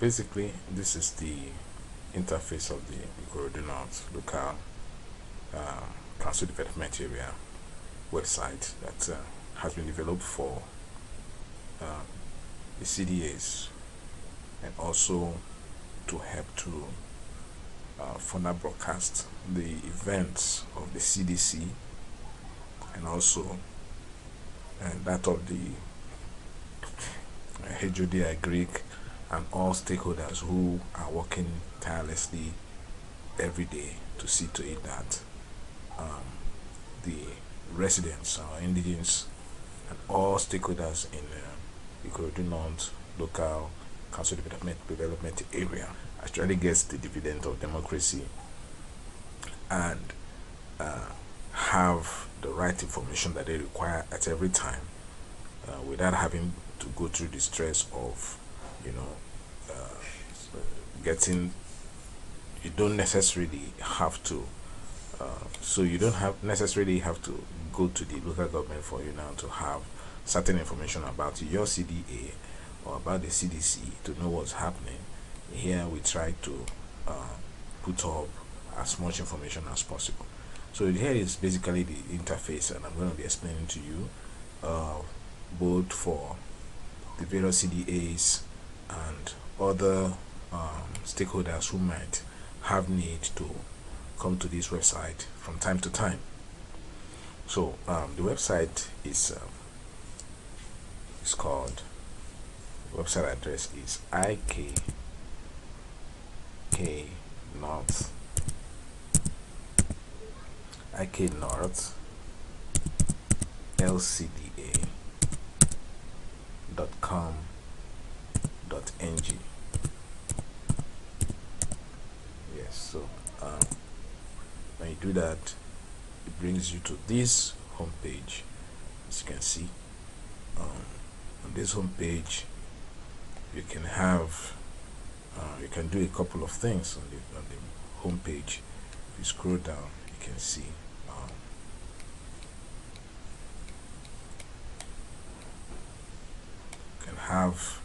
basically this is the interface of the Ikorodu North local council development area website that has been developed for the CDAs, and also to help to further broadcast the events of the CDC, and also that of the HOD Greek, and all stakeholders who are working tirelessly every day to see to it that the residents or indigents and all stakeholders in Ikorodu North local council development area actually gets the dividend of democracy and have the right information that they require at every time, without having to go through the stress of getting. You don't necessarily have to you don't necessarily have to go to the local government for you now to have certain information about your CDA or about the CDC to know what's happening. Here we try to put up as much information as possible. So here is basically the interface, and I'm going to be explaining to you both for the various CDAs and other stakeholders who might have need to come to this website from time to time. So the website is called, the website address is iknorth lcda.com.ng. Yes, so when you do that, it brings you to this home page. As you can see, on this home page you can have you can do a couple of things on the home page. If you scroll down, you can see you can have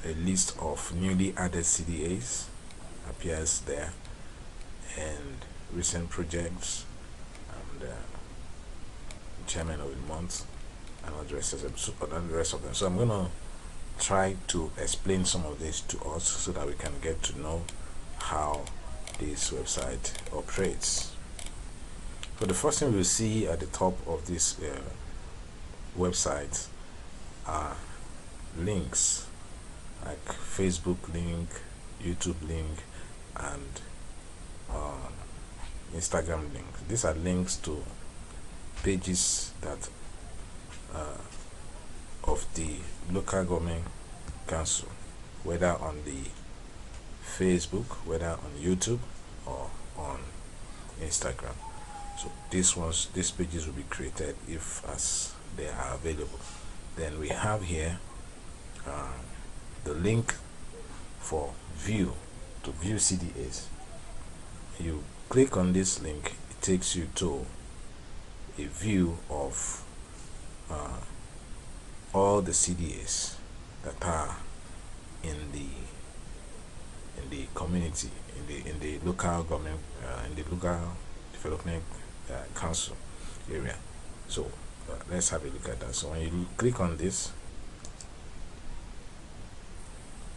a list of newly added CDAs appears there, and recent projects, and chairman of the month, and all the rest of them. So I'm gonna try to explain some of this to us so that we can get to know how this website operates. So the first thing we'll see at the top of this website are links, like Facebook link, YouTube link, and Instagram link. These are links to pages that of the local government council, whether on the Facebook, whether on YouTube, or on Instagram. So these pages will be created if as they are available. Then we have here the link for view CDAs. You click on this link, it takes you to a view of all the CDAs that are in the community, in the local government, in the local development council area. So let's have a look at that. So when you click on this,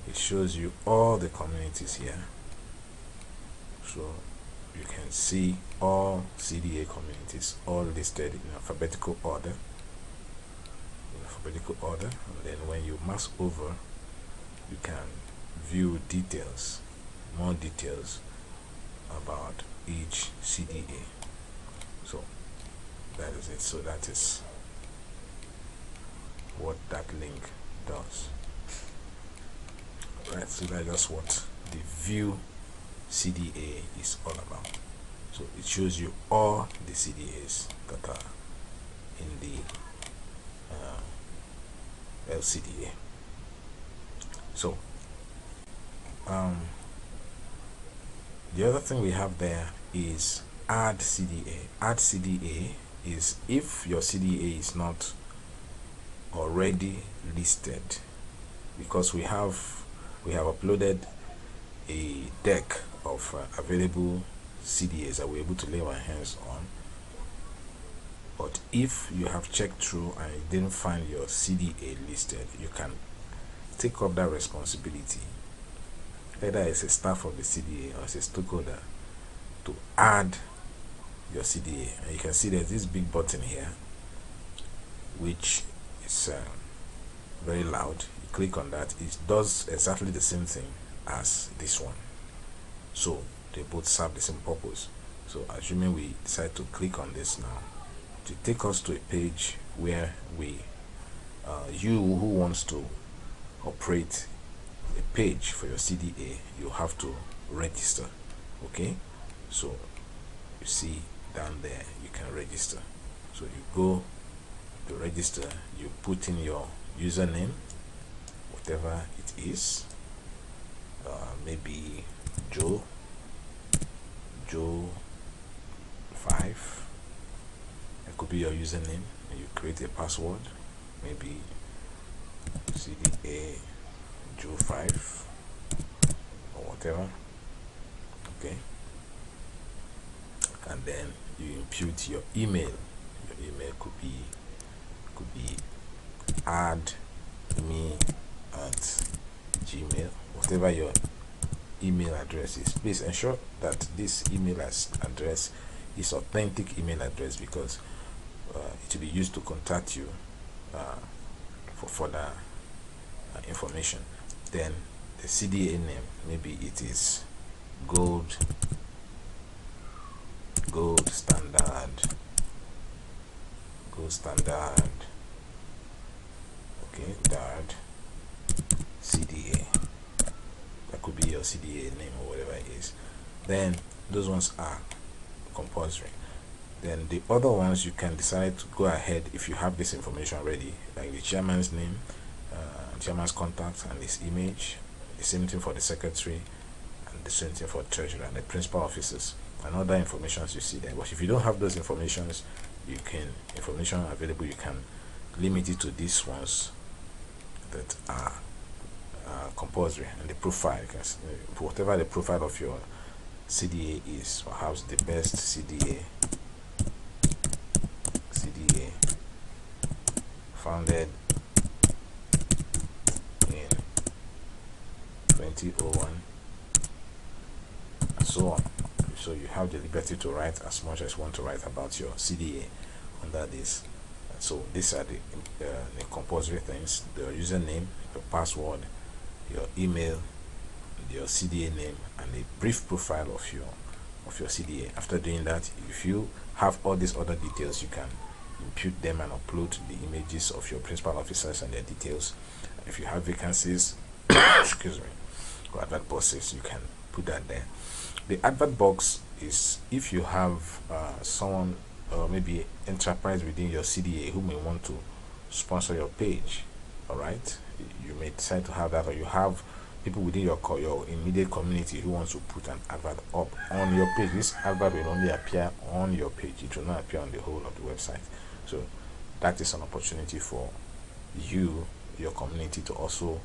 it shows you all the communities here. So you can see all CDA communities, all listed in alphabetical order. And then when you mouse over, you can view details, more details about each CDA. So that is it. So that is what that link does. Right, so that's just what the view CDA is all about. So it shows you all the CDAs that are in the lcda. So the other thing we have there is add CDA. Add CDA is if your CDA is not already listed, because we have we have uploaded a deck of available CDAs that we're able to lay our hands on. But if you have checked through and you didn't find your CDA listed, you can take up that responsibility, either as a staff of the CDA or as a stakeholder, to add your CDA. And you can see there's this big button here which is very loud. You click on that, it does exactly the same thing as this one, so they both serve the same purpose. So assuming we decide to click on this now, to take us to a page where we you who wants to operate a page for your CDA, you have to register. Okay, so you see down there you can register. So you go to register, you put in your username, whatever it is, maybe Joe 5, it could be your username, and you create a password, maybe CDA Joe 5 or whatever. Okay, and then you impute your email. Your email could be add me at Gmail, whatever your email address is. Please ensure that this email address is authentic email address, because it will be used to contact you for further information. Then the CDA name, maybe it is gold standard, okay, DARD CDA. That could be your CDA name or whatever it is. Then those ones are compulsory. Then the other ones, you can decide to go ahead if you have this information ready, like the chairman's name, chairman's contact and his image, the same thing for the secretary, and the same thing for treasurer and the principal officers, and other informations you see there. But if you don't have those informations, information available, you can limit it to these ones that are compulsory. And the profile, because whatever the profile of your CDA is, perhaps the best CDA founded in 2001 and so on. So you have the liberty to write as much as you want to write about your CDA under this. So these are the compulsory things: the username, your password, your email, your CDA name, and a brief profile of your CDA. After doing that, if you have all these other details, you can impute them and upload the images of your principal officers and their details. If you have vacancies excuse me, or advert boxes, you can put that there. The advert box is if you have someone or maybe enterprise within your CDA who may want to sponsor your page. All right, you may decide to have that, or you have people within your immediate community who wants to put an advert up on your page. This advert will only appear on your page, it will not appear on the whole of the website. So that is an opportunity for you, your community, to also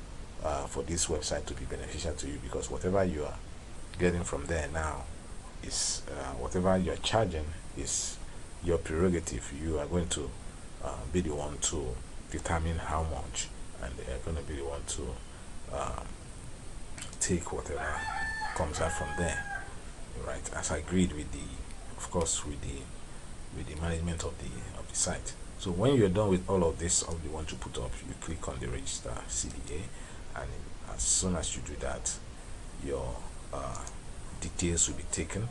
for this website to be beneficial to you, because whatever you are getting from there now is whatever you're charging is your prerogative. You are going to be the one to determine how much, and they are going to be the one to take whatever comes out from there, right, as agreed with of course with the management of the site. So when you're done with all of this, all you want to put up, you click on the register CDA, and as soon as you do that, your details will be taken,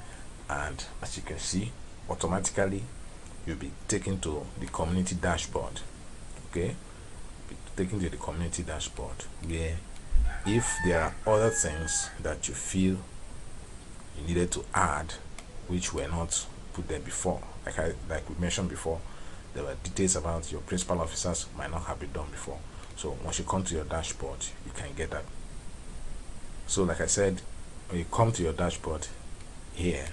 and as you can see, automatically you'll be taken to the community dashboard. Okay, be taken to the community dashboard, where if there are other things that you feel you needed to add which were not put there before, like we mentioned before, there were details about your principal officers might not have been done before. So once you come to your dashboard, you can get that. So like I said, when you come to your dashboard here,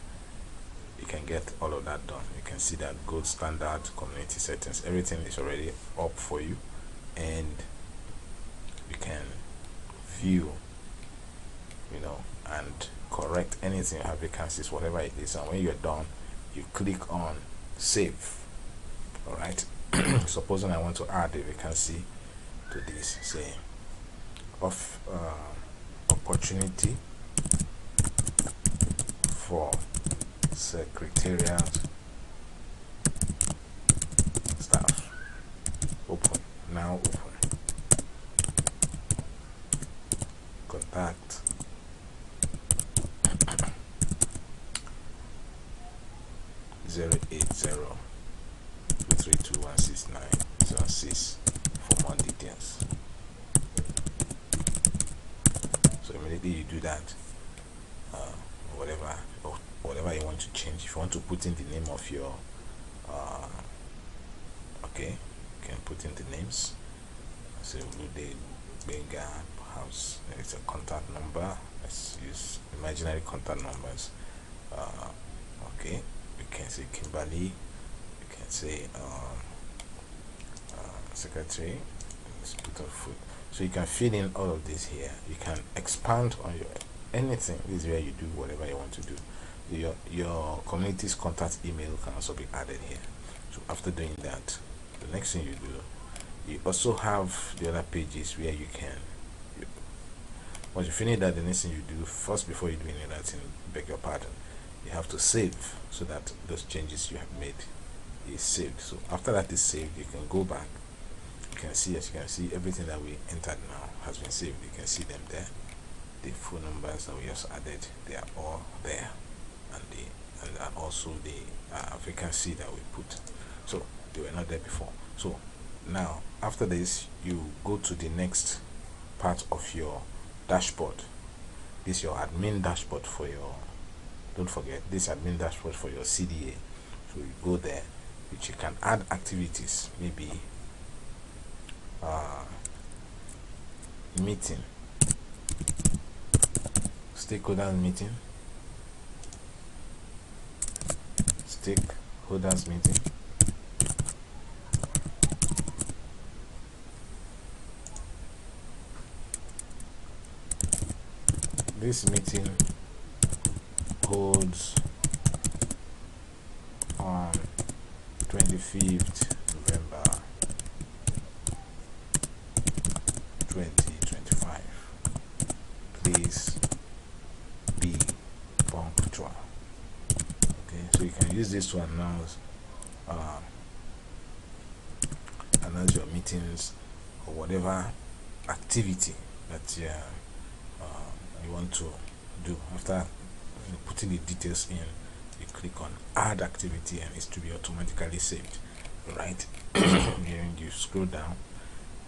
you can get all of that done. You can see that gold standard, community settings, everything is already up for you, and you can view you know, and correct anything you have vacancies, whatever it is, and when you're done, you click on save. All right. Supposing I want to add a vacancy to this, say of opportunity for secretariat staff. Open. Now open. Contact 080-232-169-06 for more details. So immediately you do that, whatever you want to change. If you want to put in the name of your okay, you can put in the names. So Ulude, Benga, perhaps it's a contact number. Let's use imaginary contact numbers. Okay, you can say Kimberly, you can say secretary. Let's put a foot. So you can fill in all of this here. You can expand on your anything. This is where you do whatever you want to do. Your community's contact email can also be added here. So after doing that, the next thing you do, you also have the other pages where you can once you finish that, the next thing you do first, before you do any other thing, beg your pardon, you have to save, so that those changes you have made is saved. So after that is saved, you can go back. You can see, as you can see, everything that we entered now has been saved. You can see them there. The phone numbers that we just added, they are all there, and also the vacancy that we put. So they were not there before. So now after this, you go to the next part of your dashboard. This is your admin dashboard for your, don't forget, this admin dashboard for your CDA. So you go there, which you can add activities, maybe meeting, stakeholders meeting, this meeting holds on 25th November 2025. Please be punctual. Okay, so you can use this to announce your meetings or whatever activity that you want to do. After putting the details in, you click on add activity and it's to be automatically saved. Right. Then you scroll down,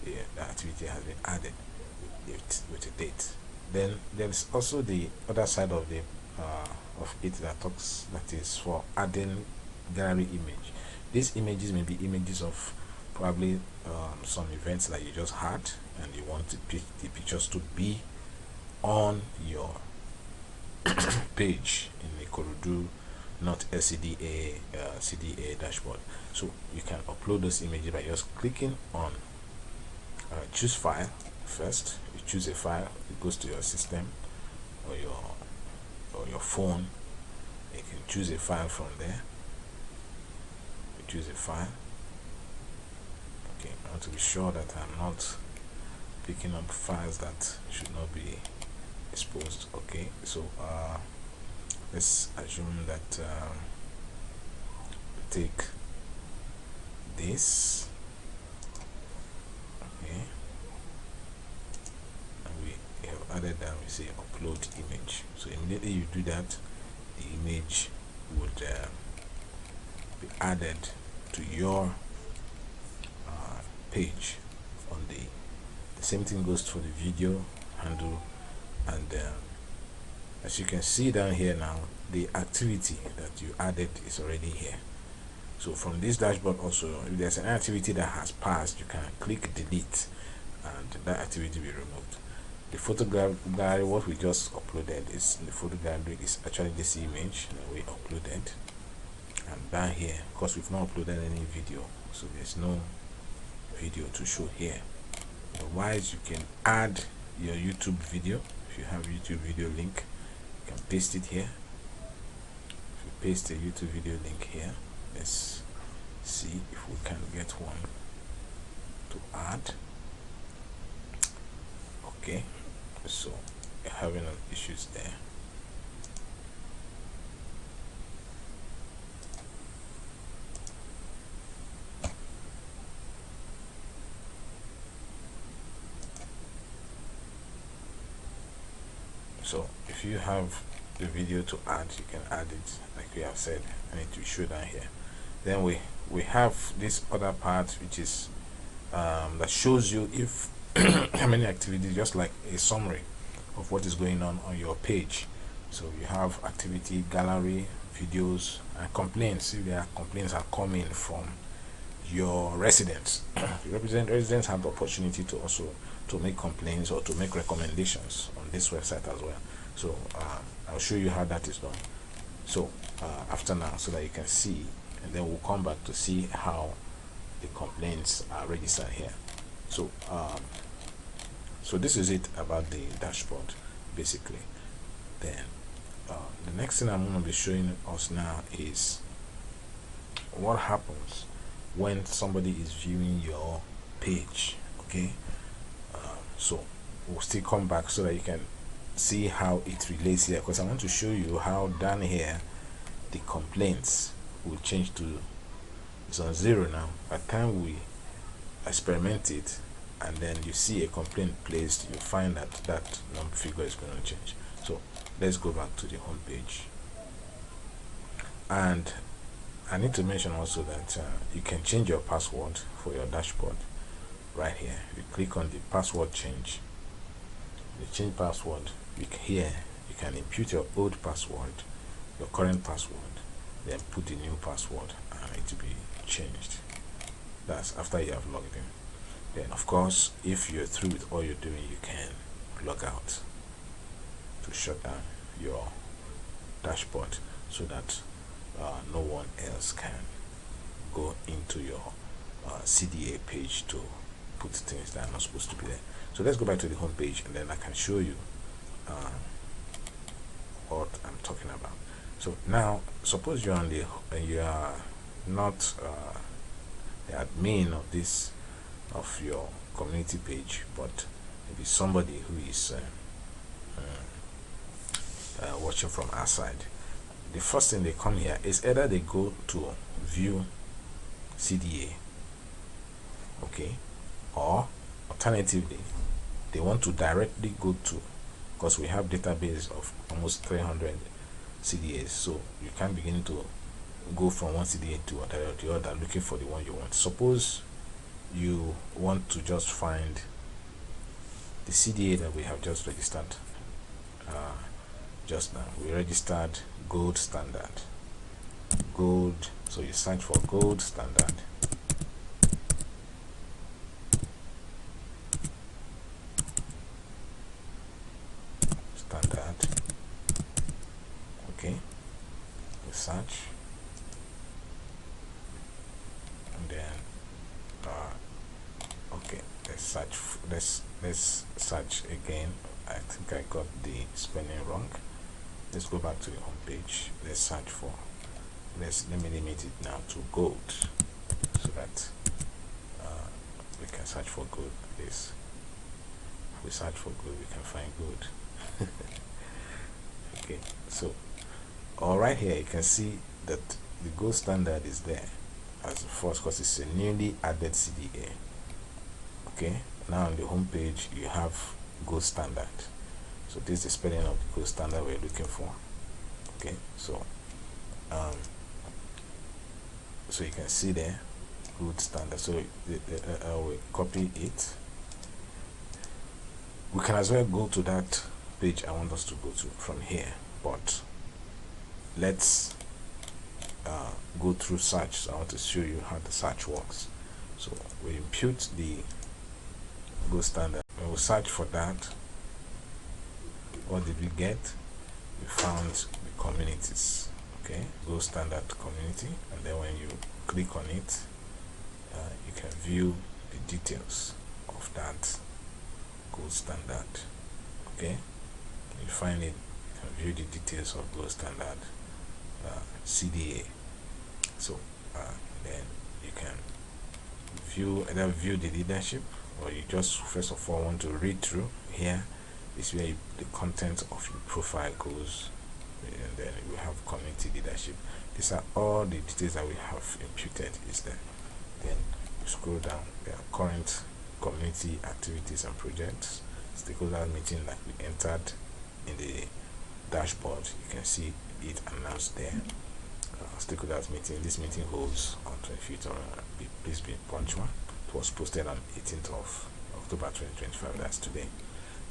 the activity has been added with a date. Then there is also the other side of the of it that is for adding gallery image. These images may be images of probably some events that you just had, and you want the pictures to be on your page in ikorodu, not lcda CDA dashboard. So you can upload those images by just clicking on choose file. First you choose a file, it goes to your system or your phone. You can choose a file from there. You choose a file. Okay, I want to be sure that I'm not picking up files that should not be exposed. Okay, so let's assume that take this. Okay, and we have added that. We say upload image. So immediately you do that, the image would be added to your page. On the same thing goes for the video handle, and as you can see down here now, the activity that you added is already here. So from this dashboard also, if there's an activity that has passed, you can click delete and that activity will be removed. The photo gallery, what we just uploaded is the photo gallery, is actually this image that we uploaded. And down here, because we've not uploaded any video, so there's no video to show here. Otherwise, you can add your YouTube video. if you have YouTube video link, you can paste it here. If you paste the YouTube video link here, let's see if we can get one to add. Okay, so you're having issues there. So if you have the video to add, you can add it like we have said, and it will show down here. Then we have this other part, which is that shows you if how many activities, just like a summary of what is going on your page. So you have activity, gallery, videos, and complaints. If there are complaints are coming from your residents, residents have the opportunity to also to make complaints or to make recommendations on this website as well. So I'll show you how that is done. So after now, so that you can see, and then we'll come back to see how the complaints are registered here. So so this is it about the dashboard basically. Then the next thing I'm going to be showing us now is what happens when somebody is viewing your page. Okay, so we'll still come back so that you can see how it relates here, because I want to show you how down here the complaints will change to, it's on 0 now. By the time we experiment it and then you see a complaint placed, you find that that number figure is going to change. So let's go back to the home page. And I need to mention also that you can change your password for your dashboard right here. You click on the password change, you change password. Here you can input your old password, your current password, then put the new password and it will be changed. That's after you have logged in. Then of course, if you're through with all you're doing, you can log out to shut down your dashboard so that no one else can go into your CDA page to put things that are not supposed to be there. So let's go back to the home page and then I can show you what I'm talking about. So now suppose you're on the you are not the admin of this of your community page, but maybe somebody who is watching from outside. The first thing they come here is either they go to view CDA, okay, or alternatively they want to directly go to, because we have database of almost 300 CDAs, so you can begin to go from one CDA to the other looking for the one you want. Suppose you want to just find the CDA that we have just registered just now. We registered gold standard, gold, so you search for gold standard, okay, you search, and then okay, let's search again. I think I got the spelling wrong. Let's go back to the home page. Let's search for, let me limit it now to gold so that we can search for gold. Yes, if we search for gold we can find gold. Okay, so all right, here you can see that the gold standard is there as the first because it's a newly added CDA. Okay, now on the home page you have gold standard. So this is the spelling of the gold standard we're looking for. Okay, so so you can see there gold standard. So we copy it. We can as well go to that page I want us to go to from here, but let's go through search. So I want to show you how the search works. So we impute the gold standard and we'll search for that. What did we get? We found the communities. Okay, gold standard community, and then when you click on it you can view the details of that gold standard. Okay, find it, view the details of Gold Standard CDA. So then you can either view the leadership, or you just first of all want to read through. Here is where the content of your profile goes, and then we have community leadership. These are all the details that we have imputed is there. Then you scroll down, there are current community activities and projects, stakeholder meeting that we entered in the dashboard. You can see it announced there. Stakeholders meeting. This meeting holds on 25th. Please be punctual. It was posted on 18th of October 2025. That's today.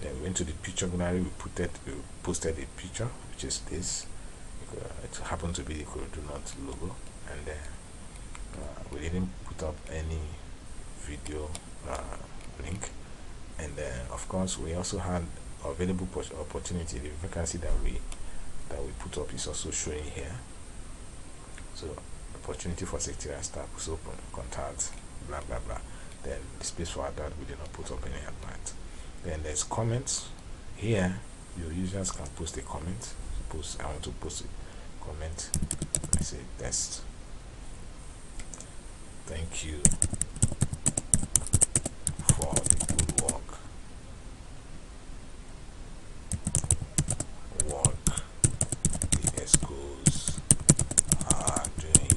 Then we went to the picture gallery. We posted a picture, which is this. It happened to be the ikorodu logo, and then we didn't put up any video link. And then of course we also had available opportunity. The vacancy that we put up is also showing here. So opportunity for secretarial staff is open, contact, blah blah blah. Then the space for adult, we did not put up any advert. Then there's comments. Here your users can post a comment. Suppose I want to post a comment. I say test. Thank you for the good work the ESCOs are doing.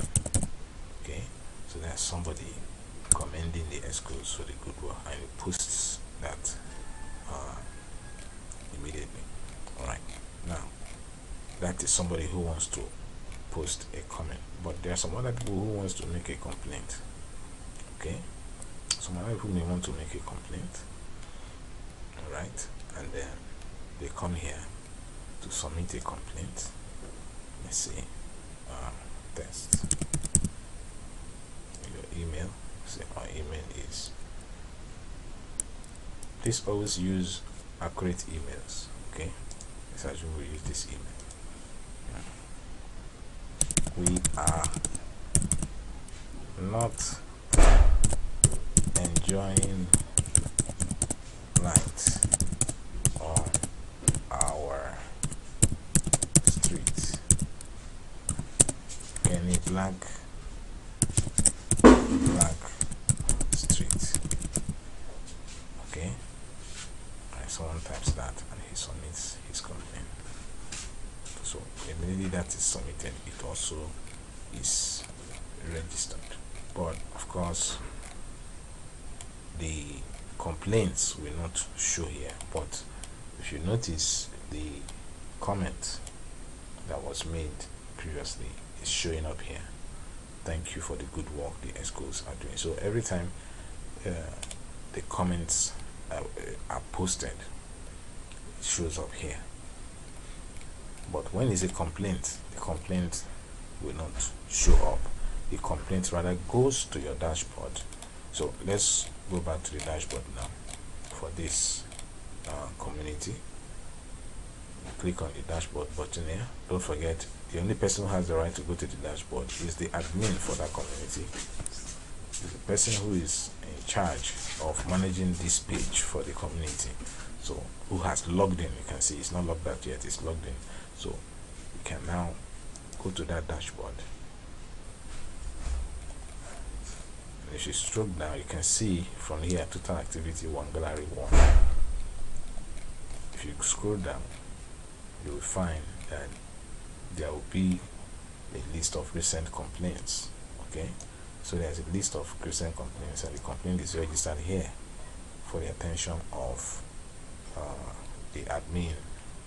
Okay, so there's somebody commending the ESCOs for the good work, and it posts that immediately. Alright, now that is somebody who wants to post a comment, but there are some other people who wants to make a complaint. Okay, some other people may want to make a complaint. Alright, and then they come here to submit a complaint. Let's see, test your email. Say our email is, please always use accurate emails. Okay, let's assume we use this email. We are not enjoying light on our streets. Any black street. Okay, and someone types that and he submits his complaint. So immediately that is submitted, it also is registered. But of course the complaints will not show here, but if you notice, the comment that was made previously is showing up here. Thank you for the good work the ESCOs are doing. So every time the comments are posted, it shows up here. But when it's a complaint, the complaint will not show up. The complaint rather goes to your dashboard. So let's go back to the dashboard now for this community. Click on the dashboard button here. Don't forget, the only person who has the right to go to the dashboard is the admin for that community. The person who is in charge of managing this page for the community. So who has logged in, you can see it's not logged out yet, it's logged in. So we can now go to that dashboard. And if you stroke down, you can see from here total activity 1, gallery 1. If you scroll down, you will find that there will be a list of recent complaints. Okay, so there's a list of recent complaints, and the complaint is registered here for the attention of the admin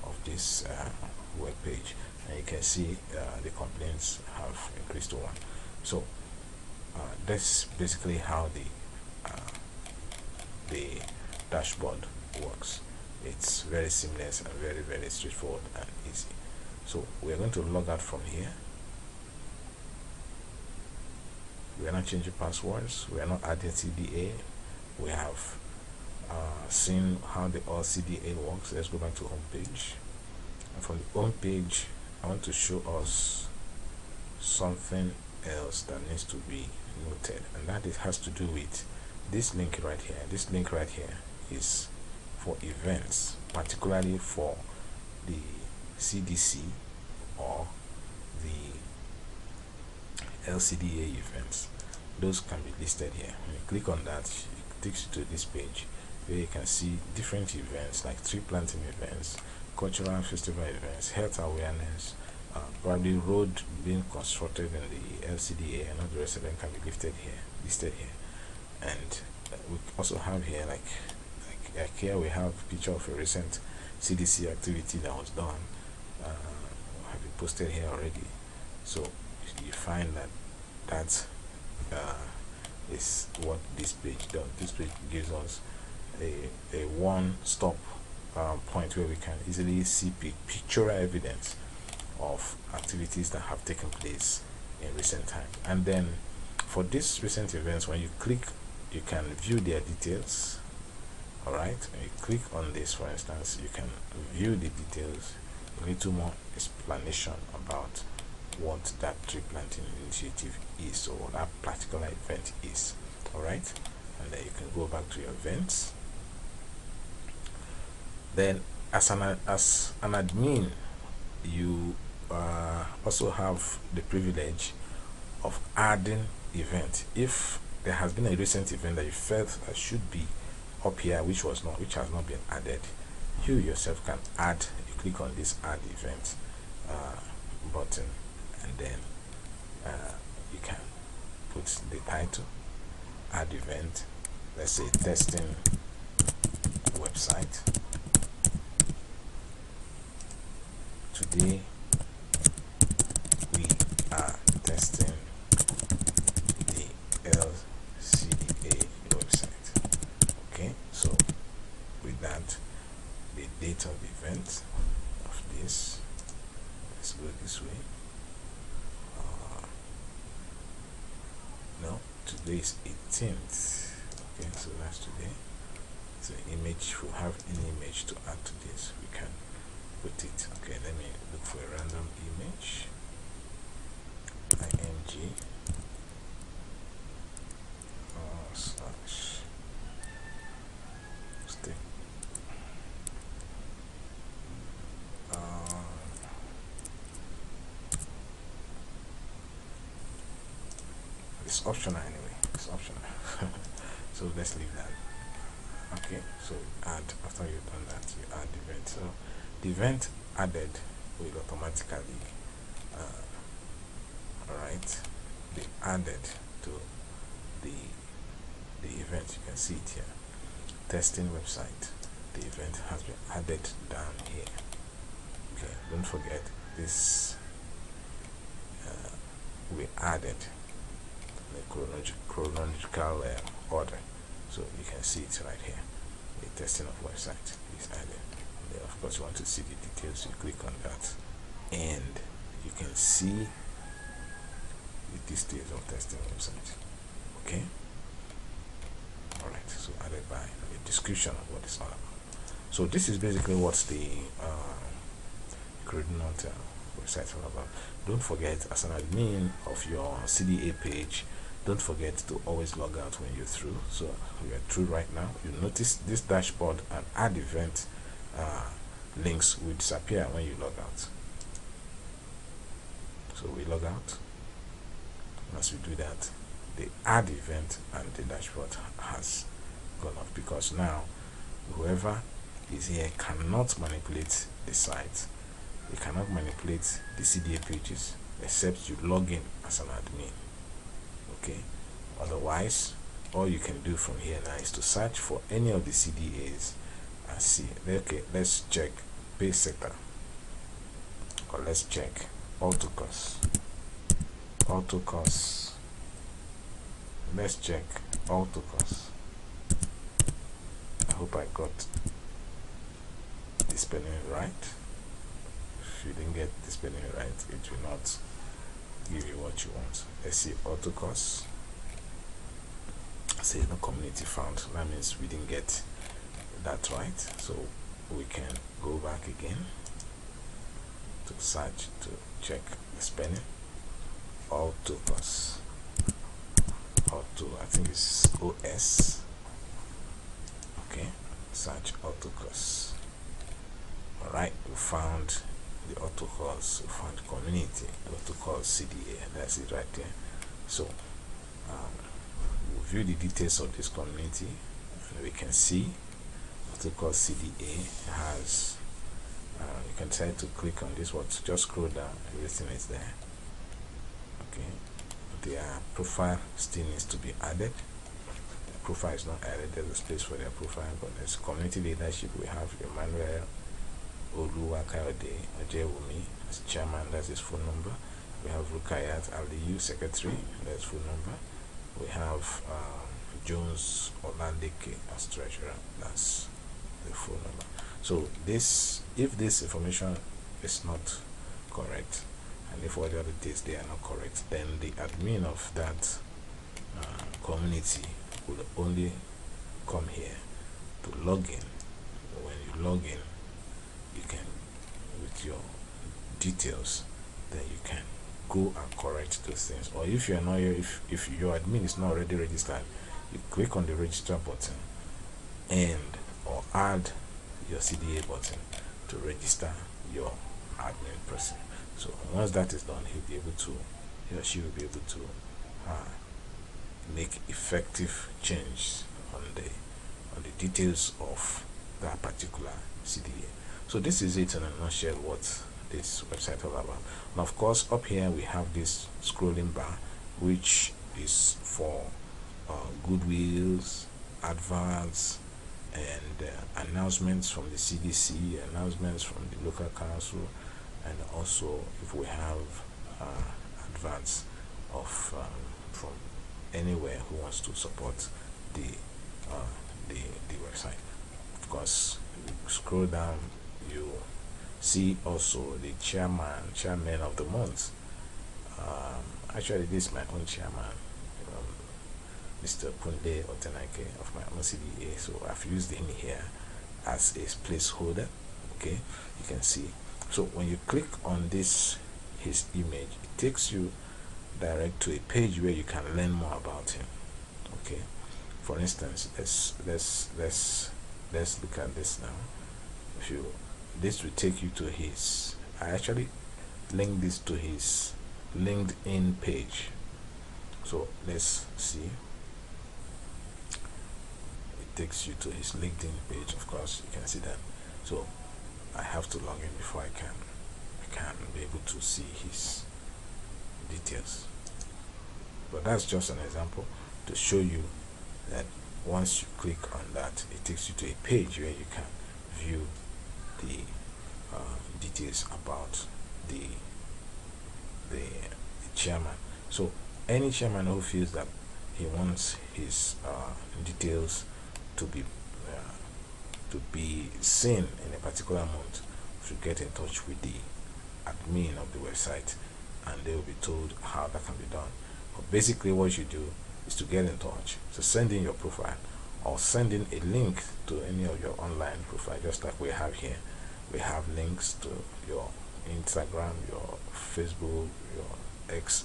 of this web page, and you can see the complaints have increased to 1. So that's basically how the dashboard works. It's very seamless and very, very straightforward and easy. So we're going to log out from here. We are not changing passwords, we are not adding CDA. We have seen how the lcda works. Let's go back to home page, and from the home page I want to show us something else that needs to be noted, and that it has to do with this link right here. This link right here is for events, particularly for the CDC or the lcda events, those can be listed here. When you click on that, it takes you to this page where you can see different events like tree planting events, cultural festival events, health awareness, probably road being constructed in the lcda, and all the rest of them can be listed here. And we also have here like here we have a picture of a recent CDC activity that was done, have been posted here already. So you find that is what this page does. This page gives us a one-stop point where we can easily see pictorial evidence of activities that have taken place in recent time. And then for these recent events, when you click, you can view their details. All right, when you click on this, for instance, you can view the details, a little more explanation about what that tree planting initiative is, or what that particular event is. All right, and then you can go back to your events. Then as an admin, you also have the privilege of adding event. If there has been a recent event that you felt that should be up here, which has not been added, you yourself can add. You click on this add event button, and then you can put the title, add event, let's say testing website. Today we are testing the lcda website. Okay, so with that, the date of the event of this, let's go this way. No, today is 18th. Okay, so that's today. So image, we'll have any image to add to this, we can put it. Okay, let me look for a random image. img slash stick it's optional anyway, it's optional. So let's leave that. Okay, so add, after you've done that, you add the event. So the event added will automatically alright, be added to the event. You can see it here, testing website. The event has been added down here. Okay, don't forget this we added the chronological order, so you can see it right here. The testing of website is added. And then of course you want to see the details, you click on that, and you can see the details of testing website. Okay, all right, so added by the description of what it's all about. So this is basically what the ikorodu website is all about. Don't forget, as an admin of your CDA page, don't forget to always log out when you're through. So we are through right now. You notice this dashboard and add event links will disappear when you log out. So we log out. Once we do that, the add event and the dashboard has gone off, because now whoever is here cannot manipulate the site. They cannot manipulate the CDA pages except you log in as an admin. Okay, otherwise all you can do from here now is to search for any of the CDAs and see. Okay, let's check pay sector, or let's check autocost. Let's check autocost. I hope I got the spelling right. If you didn't get the spelling right, it will not give you what you want. Let's see autocost. Say no community found. That means we didn't get that right. So we can go back again to search to check the spelling. Autocost. I think it's OS. Okay, search autocost. All right, we found the auto course, we found community, the auto course CDA. That's it right there. So we'll view the details of this community, and we can see auto course CDA has. You can try to click on this one. Just scroll down. Everything is there. Okay, their profile still needs to be added. Their profile is not added. There's a space for their profile, but there's community leadership. We have Emmanuel Oluwakayode Ojewumi as chairman. That's his phone number. We have Rukayat Aliyu, secretary. That's phone number. We have Jones Olandeke as treasurer. That's the phone number. So this, if this information is not correct, and if all the other dates they are not correct, then the admin of that community will only come here to log in. When you log in, you can, with your details, then you can go and correct those things. Or if you're not here, if your admin is not already registered, you click on the register button and or add your CDA button to register your admin person. So once that is done, he or she will be able to make effective change on the details of that particular CDA. So this is it in a nutshell, what this website is all about. And of course, up here we have this scrolling bar, which is for goodwills, adverts, and announcements from the CDC, announcements from the local council, and also if we have adverts of from anywhere who wants to support the website. Of course, you scroll down, you see also the chairman of the month. Actually, this is my own chairman, Mr. Kunde Otenake of my own CDA. So I've used him here as a placeholder. Okay, you can see. So when you click on his image, it takes you direct to a page where you can learn more about him. Okay, for instance, let's look at this now. This will take you to his. I actually linked this to his LinkedIn page. So let's see. It takes you to his LinkedIn page. Of course, you can see that. So I have to log in before I can be able to see his details. But that's just an example to show you that once you click on that, it takes you to a page where you can view the details about the chairman. So any chairman who feels that he wants his details to be seen in a particular month should get in touch with the admin of the website, and they will be told how that can be done. But basically what you do is to get in touch, so send in your profile or send in a link to any of your online profile, just like we have here. We have links to your Instagram, your Facebook, your X,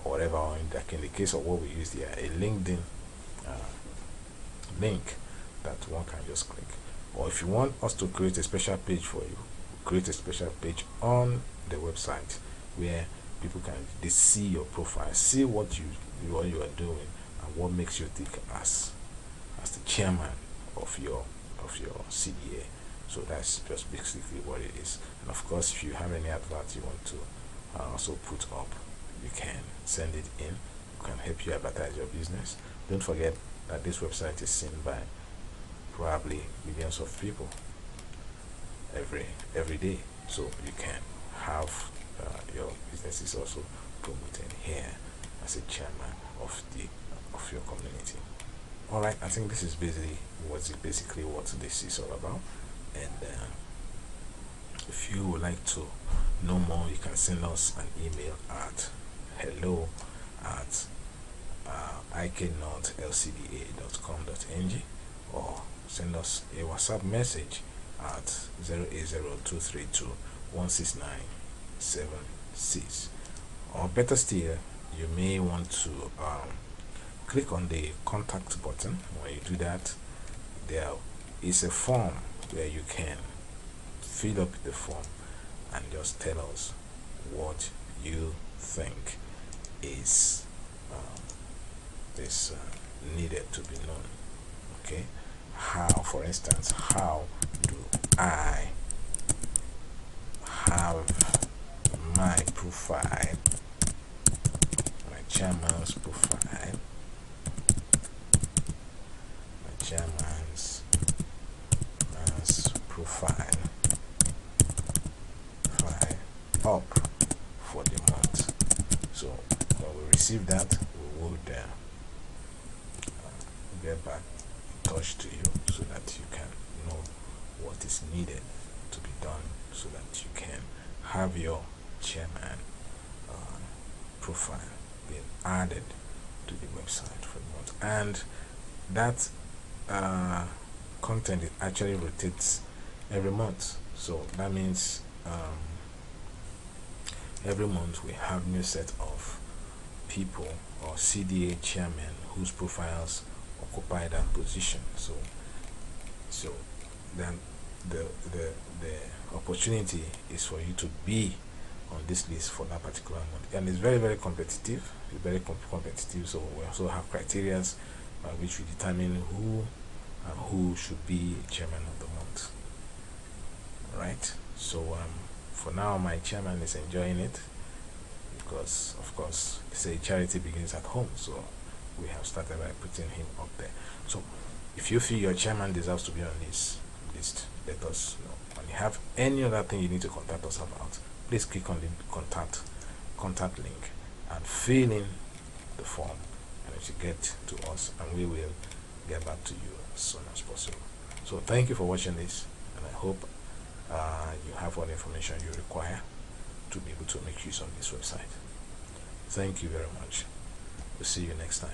or whatever. In the case of what we use here, a LinkedIn link that one can just click. Or if you want us to create a special page for you, create a special page on the website where people can see your profile, see what you are doing, and what makes you think as the chairman of your CDA. So that's just basically what it is. And of course, if you have any adverts you want to also put up, you can send it in. We can help you advertise your business. Don't forget that this website is seen by probably millions of people every day. So you can have your businesses also promoted here as a chairman of your community. All right, I think this is basically what this is all about. And if you would like to know more, you can send us an email at hello@ikorodu.lcda.com.ng, or send us a WhatsApp message at 08023216976. Or better still, you may want to click on the contact button. When you do that, there is a form where you can fill up the form and just tell us what you think is needed to be known. Okay, how, for instance, how do I have my profile, my chairman's profile, my chairman's profile up for the month? So when we receive that, we would get back in touch to you so that you can know what is needed to be done, so that you can have your chairman profile being added to the website for the month. And that content, it actually rotates every month. So that means every month we have new set of people or CDA chairmen whose profiles occupy that position. So then the opportunity is for you to be on this list for that particular month, and it's very, very competitive. It's very competitive. So we also have criteria by which we determine who should be chairman of the month. Right. So for now, my chairman is enjoying it because, of course, say charity begins at home. So we have started by putting him up there. So if you feel your chairman deserves to be on this list, let us know. When you have any other thing you need to contact us about, please click on the contact link and fill in the form, and it should get to us, and we will get back to you as soon as possible. So thank you for watching this, and I hope you have all the information you require to be able to make use of this website. Thank you very much. We'll see you next time.